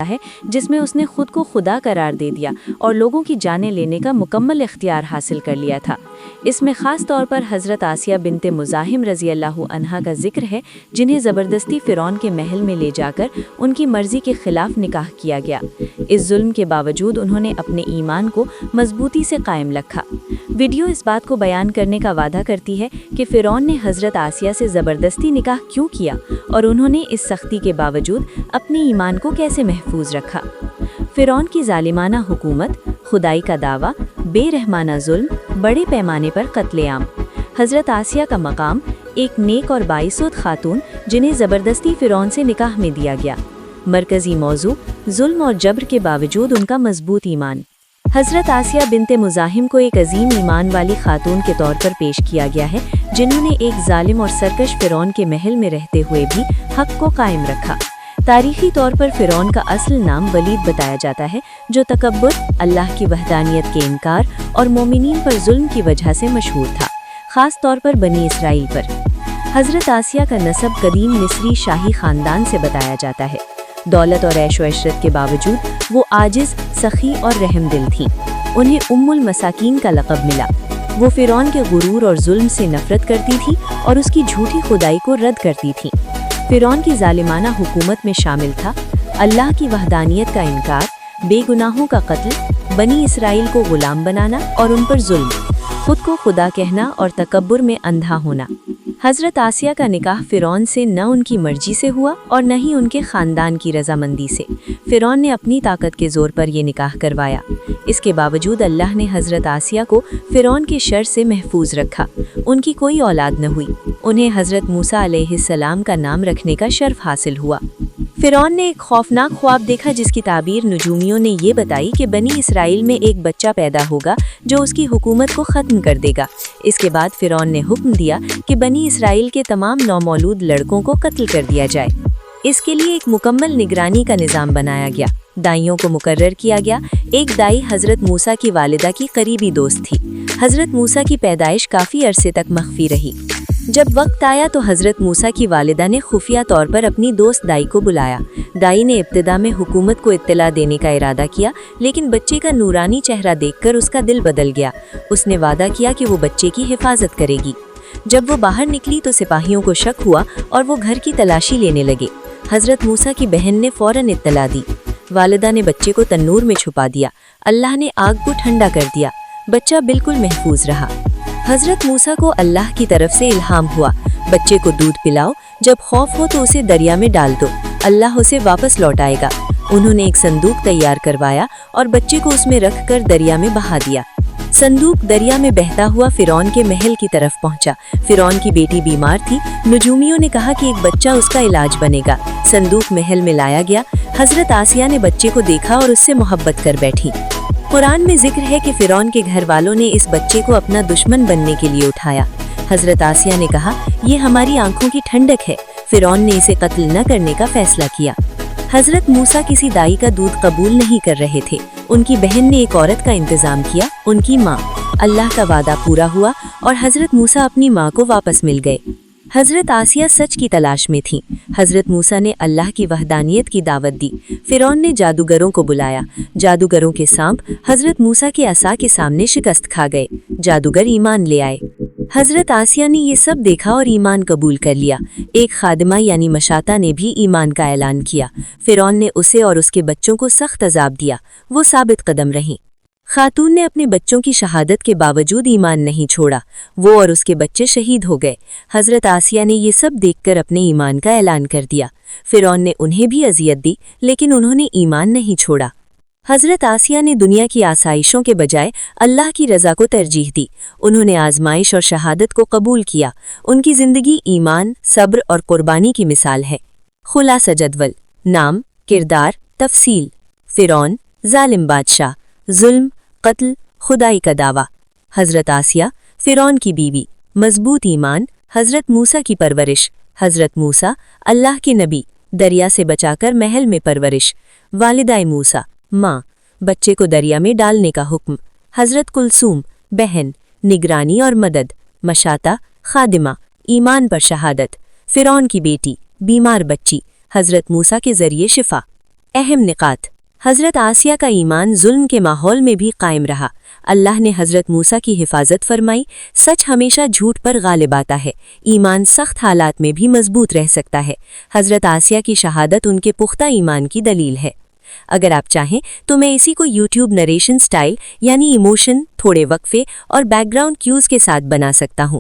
ہے जिसमें उसने खुद को खुदा करार दे दिया और लोगों की जानें लेने का मुकम्मल इख्तियार हासिल कर लिया था। इसमें ख़ास तौर पर हज़रत आसिया बिनते मुज़ाहिम रज़ी अल्लाहु अन्हा का जिक्र है, जिन्हें ज़बरदस्ती फ़िरौन के महल में ले जाकर उनकी मर्ज़ी के ख़िलाफ़ निकाह किया गया। इस जुल्म के बावजूद उन्होंने अपने ईमान को मजबूती से कायम रखा। वीडियो इस बात को बयान करने का वादा करती है कि फ़िरौन ने हज़रत आसिया से ज़बरदस्ती निकाह क्यों किया और उन्होंने इस सख्ती के बावजूद अपने ईमान को कैसे महफूज रखा। फ़िरौन की ज़ालिमाना हुकूमत, खुदाई का दावा, बेरहमाना जुल्म, बड़े पैमाने पर कत्लेआम। हज़रत आसिया का मकाम, एक नेक और बाइसोत खातून जिन्हें ज़बरदस्ती फ़िरौन से निकाह में दिया गया। मरकज़ी मौजू, जुल्म और जबर के बावजूद उनका मजबूत ईमान। हज़रत आसिया बिनते मुज़ाहिम को एक अजीम ईमान वाली खातून के तौर पर पेश किया गया है, जिन्होंने एक जालिम और सरकश फ़िरौन के महल में रहते हुए भी हक़ को कायम रखा। तारीख़ी तौर पर फ़िरौन का असल नाम वलीद बताया जाता है, जो तकब्बुर, अल्लाह की वहदानियत के इनकार और मोमिनीन पर जुल्म की वजह से मशहूर था, ख़ास तौर पर बनी इसराइल पर। हज़रत आसिया का नसब कदीम मिस्री शाही ख़ानदान से बताया जाता है। दौलत और ऐशो इशरत के बावजूद वो आजिज़, सखी और रहमदिल थीं। उन्हें उम्मुल मसाकीन का लक़ब मिला। वो फ़िरौन के गुरूर और जुल्म से नफ़रत करती थी और उसकी झूठी खुदाई को रद्द करती थीं। फ़िरौन की ज़ालिमाना हुकूमत में शामिल था अल्लाह की वहदानियत का इनकार, बेगुनाहों का कत्ल, बनी इसराइल को ग़ुलाम बनाना और उन पर जुल्म, खुद को खुदा कहना और तकब्बुर में अंधा होना। हज़रत आसिया का निकाह फ़िरौन से न उनकी मर्जी से हुआ और न ही उनके ख़ानदान की रजामंदी से। फ़िरौन ने अपनी ताकत के ज़ोर पर यह निकाह करवाया। इसके बावजूद अल्लाह ने हज़रत आसिया को फ़िरौन के शर से महफूज रखा। उनकी कोई औलाद न हुई। उन्हें हज़रत मूसा अलैहिस्सलाम का नाम रखने का शर्फ हासिल हुआ। फ़िरौन ने एक खौफनाक ख्वाब देखा, जिसकी ताबीर नुजूमियों ने ये बताई कि बनी इसराइल में एक बच्चा पैदा होगा जो उसकी हुकूमत को ख़त्म कर देगा। इसके बाद फ़िरौन ने हुक्म दिया कि बनी इसराइल के तमाम नौमौलूद लड़कों को कत्ल कर दिया जाए। इसके लिए एक मुकम्मल निगरानी का निज़ाम बनाया गया। दाइयों को मुकर्रर किया गया। एक दाई हज़रत मूसा की वालिदा की करीबी दोस्त थी। हज़रत मूसा की पैदाइश काफ़ी अरसे तक मख्फी रही। जब वक्त आया तो हज़रत मूसा की वालिदा ने खुफिया तौर पर अपनी दोस्त दाई को बुलाया। दाई ने इब्तिदा में हुकूमत को इत्तला देने का इरादा किया, लेकिन बच्चे का नूरानी चेहरा देखकर उसका दिल बदल गया। उसने वादा किया कि वो बच्चे की हिफाजत करेगी। जब वो बाहर निकली तो सिपाहियों को शक हुआ और वो घर की तलाशी लेने लगे। हज़रत मूसा की बहन ने फ़ौरन इत्तला दी। वालिदा ने बच्चे को तन्नूर में छुपा दिया। अल्लाह ने आग को ठंडा कर दिया। बच्चा बिल्कुल महफूज रहा। हज़रत मूसा को अल्लाह की तरफ से इल्हाम हुआ, बच्चे को दूध पिलाओ, जब खौफ हो तो उसे दरिया में डाल दो, अल्लाह उसे वापस लौटाएगा। उन्होंने एक संदूक तैयार करवाया और बच्चे को उसमें रखकर दरिया में बहा दिया। संदूक दरिया में बहता हुआ फ़िरौन के महल की तरफ पहुंचा। फ़िरौन की बेटी बीमार थी। नुजूमियों ने कहा कि एक बच्चा उसका इलाज बनेगा। संदूक महल में लाया गया। हज़रत आसिया ने बच्चे को देखा और उससे मोहब्बत कर बैठी। कुरान में जिक्र है कि फ़िरौन के घर वालों ने इस बच्चे को अपना दुश्मन बनने के लिए उठाया। हज़रत आसिया ने कहा, ये हमारी आंखों की ठंडक है। फ़िरौन ने इसे कत्ल न करने का फैसला किया। हज़रत मूसा किसी दाई का दूध कबूल नहीं कर रहे थे। उनकी बहन ने एक औरत का इंतज़ाम किया, उनकी माँ। अल्लाह का वादा पूरा हुआ और हज़रत मूसा अपनी माँ को वापस मिल गए। हज़रत आसिया सच की तलाश में थीं। हज़रत मूसा ने अल्लाह की वहदानियत की दावत दी। फ़िरौन ने जादूगरों को बुलाया। जादूगरों के सांप हज़रत मूसा के असा के सामने शिकस्त खा गए। जादूगर ईमान ले आए। हज़रत आसिया ने ये सब देखा और ईमान कबूल कर लिया। एक खादिमा यानी मशाता ने भी ईमान का ऐलान किया। फ़िरौन ने उसे और उसके बच्चों को सख्त अज़ाब दिया। वो साबित कदम रहीं। खातून ने अपने बच्चों की शहादत के बावजूद ईमान नहीं छोड़ा। वो और उसके बच्चे शहीद हो गए। हज़रत आसिया ने ये सब देखकर अपने ईमान का ऐलान कर दिया। फ़िरौन ने उन्हें भी अजियत दी, लेकिन उन्होंने ईमान नहीं छोड़ा। हज़रत आसिया ने दुनिया की आसाइशों के बजाय अल्लाह की रज़ा को तरजीह दी। उन्होंने आजमाइश और शहादत को कबूल किया। उनकी ज़िंदगी ईमान, सब्र और कुर्बानी की मिसाल है। खुलासा जदवल, नाम, किरदार, तफसील। फ़िरौन, ज़ालिम बादशाह, जुल्म, कत्ल, खुदाई का दावा। हज़रत आसिया, फ़िरौन की बीवी, मजबूत ईमान, हज़रत मूसा की परवरिश। हज़रत मूसा, अल्लाह के नबी, दरिया से बचाकर महल में परवरिश। वालिदाए मूसा, माँ, बच्चे को दरिया में डालने का हुक्म। हज़रत कुलसूम, बहन, निगरानी और मदद। मशाता, खादिमा, ईमान पर शहादत। फ़िरौन की बेटी, बीमार बच्ची, हज़रत मूसा के ज़रिए शिफा। اہم نکات: حضرت آسیہ کا ایمان ظلم کے ماحول میں بھی قائم رہا۔ اللہ نے حضرت موسیٰ کی حفاظت فرمائی۔ سچ ہمیشہ جھوٹ پر غالب آتا ہے۔ ایمان سخت حالات میں بھی مضبوط رہ سکتا ہے۔ حضرت آسیہ کی شہادت ان کے پختہ ایمان کی دلیل ہے۔ اگر آپ چاہیں تو میں اسی کو یوٹیوب نریشن سٹائل یعنی ایموشن، تھوڑے وقفے اور بیک گراؤنڈ کیوز کے ساتھ بنا سکتا ہوں۔